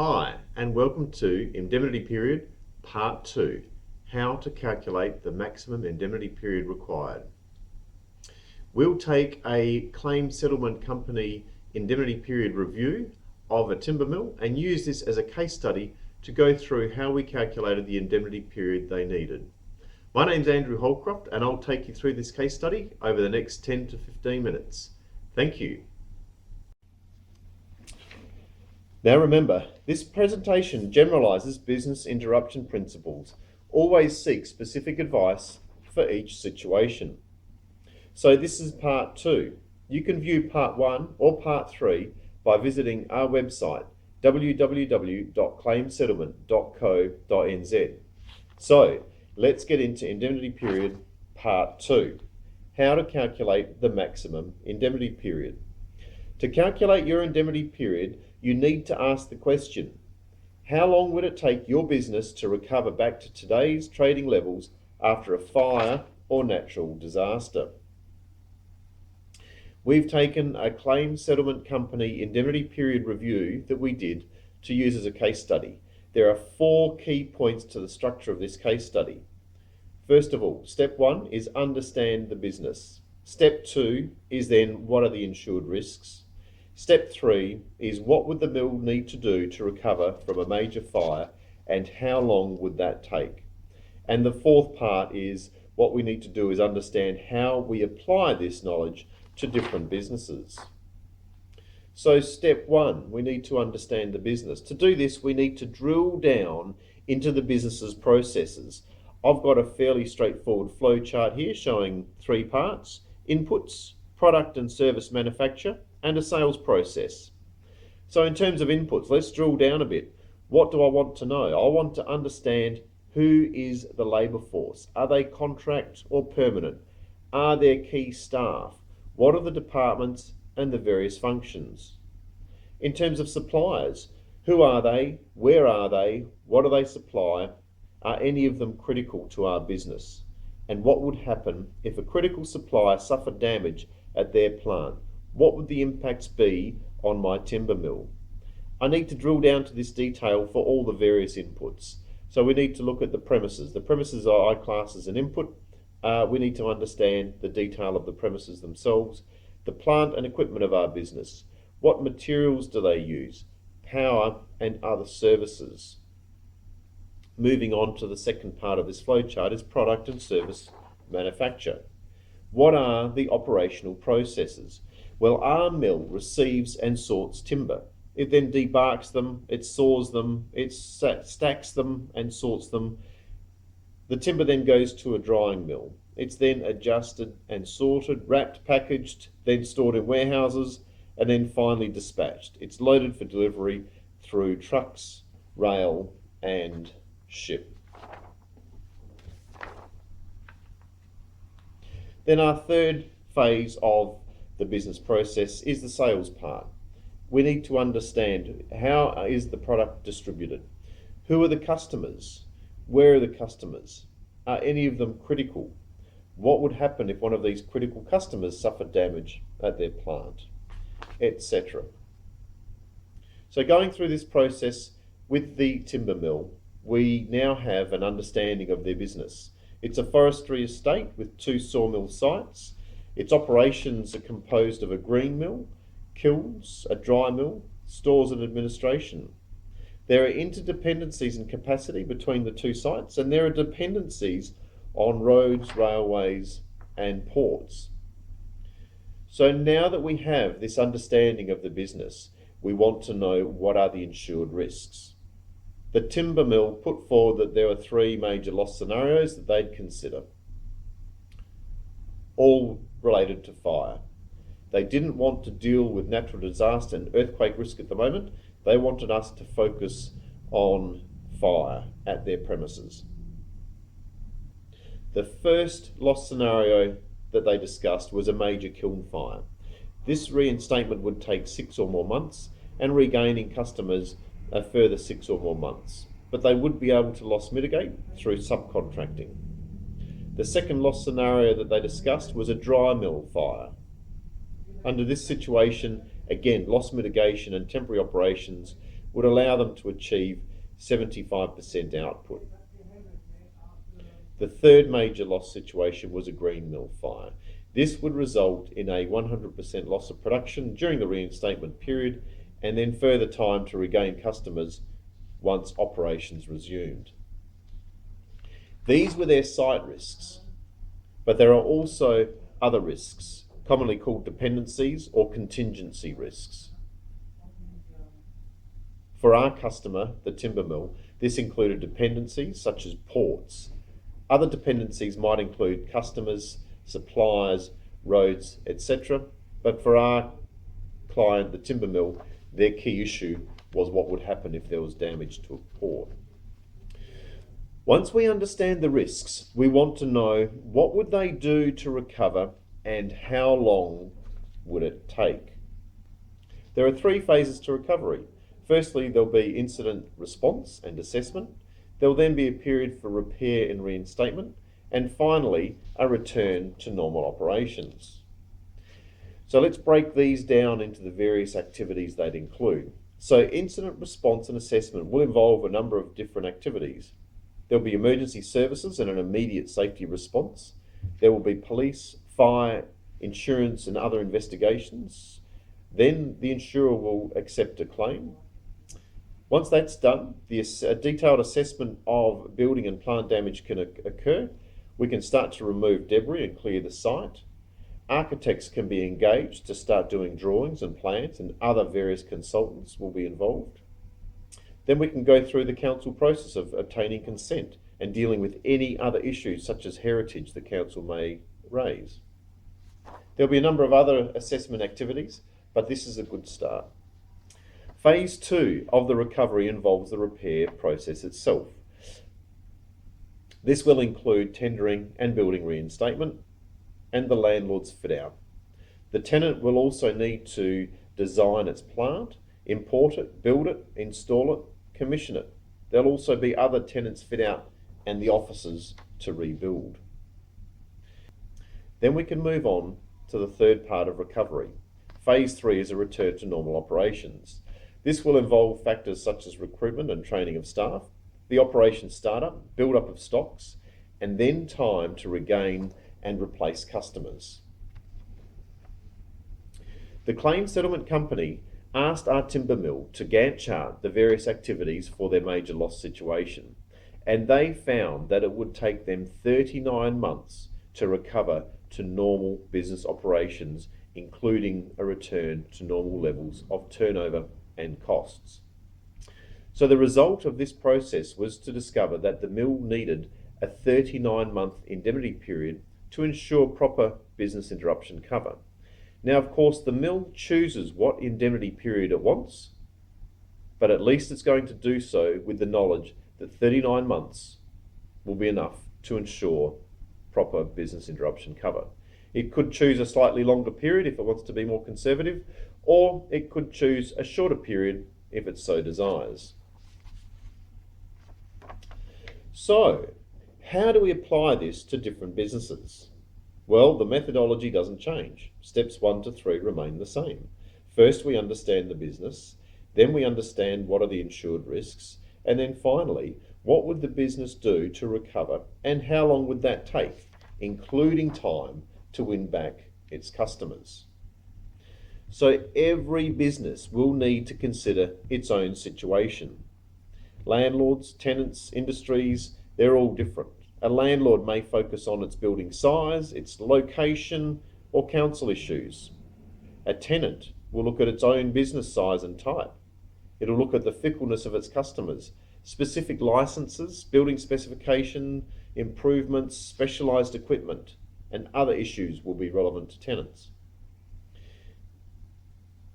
Hi, and welcome to Indemnity Period Part 2, how to calculate the maximum indemnity period required. We'll take a claim settlement company indemnity period review of a timber mill and use this as a case study to go through how we calculated the indemnity period they needed. My name's Andrew Holdcroft and I'll take you through this case study over the next 10 to 15 minutes. Thank you. Now remember, this presentation generalises business interruption principles. Always seek specific advice for each situation. So this is part 2. You can view part 1 or part 3 by visiting our website www.claimsettlement.co.nz. So let's get into indemnity period part 2. How to calculate the maximum indemnity period. To calculate your indemnity period, you need to ask the question, how long would it take your business to recover back to today's trading levels after a fire or natural disaster? We've taken a claim settlement company indemnity period review that we did to use as a case study. There are 4 key points to the structure of this case study. First of all, step 1 is understand the business. Step 2 is then what are the insured risks. Step 3 is what would the mill need to do to recover from a major fire and how long would that take? And the 4th part is what we need to do is understand how we apply this knowledge to different businesses. So step 1, we need to understand the business. To do this, we need to drill down into the business's processes. I've got a fairly straightforward flow chart here showing 3 parts: inputs, product and service manufacture, and a sales process. So in terms of inputs, let's drill down a bit. What do I want to know? I want to understand who is the labour force. Are they contract or permanent? Are there key staff? What are the departments and the various functions? In terms of suppliers, who are they? Where are they? What do they supply? Are any of them critical to our business? And what would happen if a critical supplier suffered damage at their plant? What would the impacts be on my timber mill? I need to drill down to this detail for all the various inputs. So we need to look at the premises. The premises I class as an input. We need to understand the detail of the premises themselves, the plant and equipment of our business. What materials do they use? Power and other services. Moving on to the second part of this flowchart is product and service manufacture. What are the operational processes? Well, our mill receives and sorts timber. It then debarks them, it saws them, it stacks them and sorts them. The timber then goes to a drying mill. It's then adjusted and sorted, wrapped, packaged, then stored in warehouses, and then finally dispatched. It's loaded for delivery through trucks, rail, and ship. Then our third phase of the business process is the sales part. We need to understand how is the product distributed? Who are the customers? Where are the customers? Are any of them critical? What would happen if one of these critical customers suffered damage at their plant, etc. So going through this process with the timber mill, we now have an understanding of their business. It's a forestry estate with 2 sawmill sites. Its operations are composed of a green mill, kilns, a dry mill, stores and administration. There are interdependencies in capacity between the 2 sites, and there are dependencies on roads, railways and ports. So now that we have this understanding of the business, we want to know what are the insured risks. The timber mill put forward that there were 3 major loss scenarios that they'd consider, all related to fire. They didn't want to deal with natural disaster and earthquake risk at the moment. They wanted us to focus on fire at their premises. The first loss scenario that they discussed was a major kiln fire. This reinstatement would take 6 or more months and regaining customers a further 6 or more months, but they would be able to loss mitigate through subcontracting. The second loss scenario that they discussed was a dry mill fire. Under this situation, again, loss mitigation and temporary operations would allow them to achieve 75% output. The third major loss situation was a green mill fire. This would result in a 100% loss of production during the reinstatement period and then further time to regain customers once operations resumed. These were their site risks, but there are also other risks, commonly called dependencies or contingency risks. For our customer, the timber mill, this included dependencies such as ports. Other dependencies might include customers, suppliers, roads, etc. But for our client, the timber mill, their key issue was what would happen if there was damage to a port. Once we understand the risks, we want to know what would they do to recover and how long would it take. There are three phases to recovery. Firstly, there'll be incident response and assessment. There'll then be a period for repair and reinstatement, and finally, a return to normal operations. So let's break these down into the various activities they'd include. So incident response and assessment will involve a number of different activities. There'll be emergency services and an immediate safety response. There will be police, fire, insurance and other investigations. Then the insurer will accept a claim. Once that's done, a detailed assessment of building and plant damage can occur. We can start to remove debris and clear the site. Architects can be engaged to start doing drawings and plans, and other various consultants will be involved. Then we can go through the council process of obtaining consent and dealing with any other issues such as heritage the council may raise. There'll be a number of other assessment activities, but this is a good start. Phase 2 of the recovery involves the repair process itself. This will include tendering and building reinstatement and the landlord's fit out. The tenant will also need to design its plant, import it, build it, install it, commission it. There'll also be other tenants fit out and the offices to rebuild. Then we can move on to the third part of recovery. Phase 3 is a return to normal operations. This will involve factors such as recruitment and training of staff, the operation startup, build-up of stocks, and then time to regain and replace customers. The claim settlement company asked our timber mill to Gantt chart the various activities for their major loss situation, and they found that it would take them 39 months to recover to normal business operations, including a return to normal levels of turnover and costs. So the result of this process was to discover that the mill needed a 39-month indemnity period to ensure proper business interruption cover. Now, of course, the mill chooses what indemnity period it wants, but at least it's going to do so with the knowledge that 39 months will be enough to ensure proper business interruption cover. It could choose a slightly longer period if it wants to be more conservative, or it could choose a shorter period if it so desires. So, how do we apply this to different businesses? Well, the methodology doesn't change. Steps 1 to 3 remain the same. First, we understand the business, then we understand what are the insured risks, and then finally, what would the business do to recover and how long would that take, including time to win back its customers. So every business will need to consider its own situation. Landlords, tenants, industries, they're all different. A landlord may focus on its building size, its location, or council issues. A tenant will look at its own business size and type. It'll look at the fickleness of its customers, specific licenses, building specification, improvements, specialised equipment, and other issues will be relevant to tenants.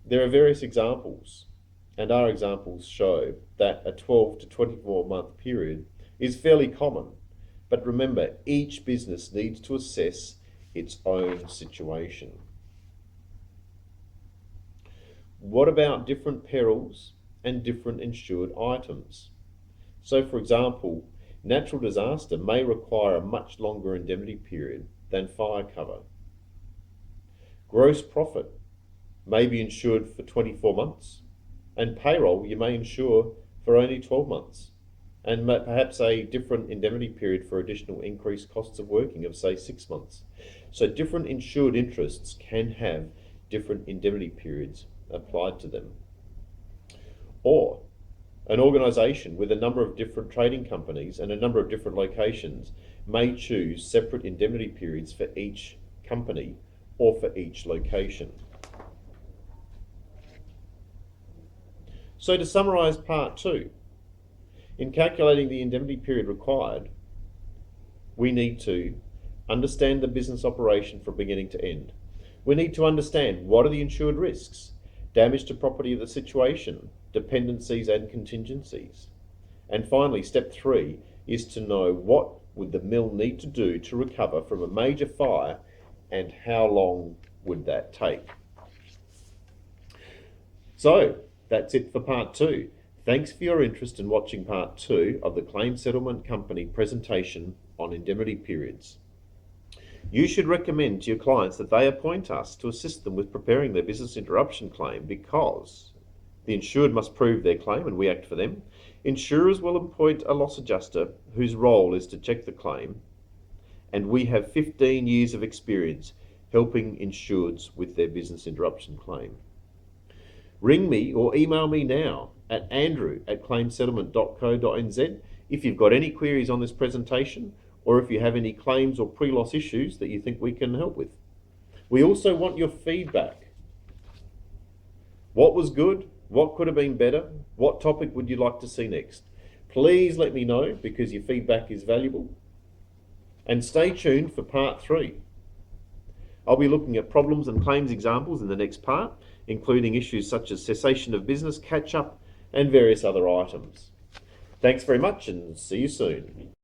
There are various examples, and our examples show that a 12 to 24 month period is fairly common. But remember, each business needs to assess its own situation. What about different perils and different insured items? So for example, natural disaster may require a much longer indemnity period than fire cover. Gross profit may be insured for 24 months, and payroll you may insure for only 12 months, and perhaps a different indemnity period for additional increased costs of working of, say, 6 months. So different insured interests can have different indemnity periods applied to them. Or an organisation with a number of different trading companies and a number of different locations may choose separate indemnity periods for each company or for each location. So to summarise part 2, in calculating the indemnity period required, we need to understand the business operation from beginning to end. We need to understand what are the insured risks, damage to property of the situation, dependencies and contingencies. And finally, step 3 is to know what would the mill need to do to recover from a major fire and how long would that take. So that's it for part 2. Thanks for your interest in watching part 2 of the Claim Settlement Company presentation on indemnity periods. You should recommend to your clients that they appoint us to assist them with preparing their business interruption claim, because the insured must prove their claim and we act for them. Insurers will appoint a loss adjuster whose role is to check the claim, and we have 15 years of experience helping insureds with their business interruption claim. Ring me or email me now at andrew@claimsettlement.co.nz if you've got any queries on this presentation, or if you have any claims or pre-loss issues that you think we can help with. We also want your feedback. What was good? What could have been better? What topic would you like to see next? Please let me know, because your feedback is valuable. And stay tuned for part 3. I'll be looking at problems and claims examples in the next part, including issues such as cessation of business, catch-up, and various other items. Thanks very much, and see you soon.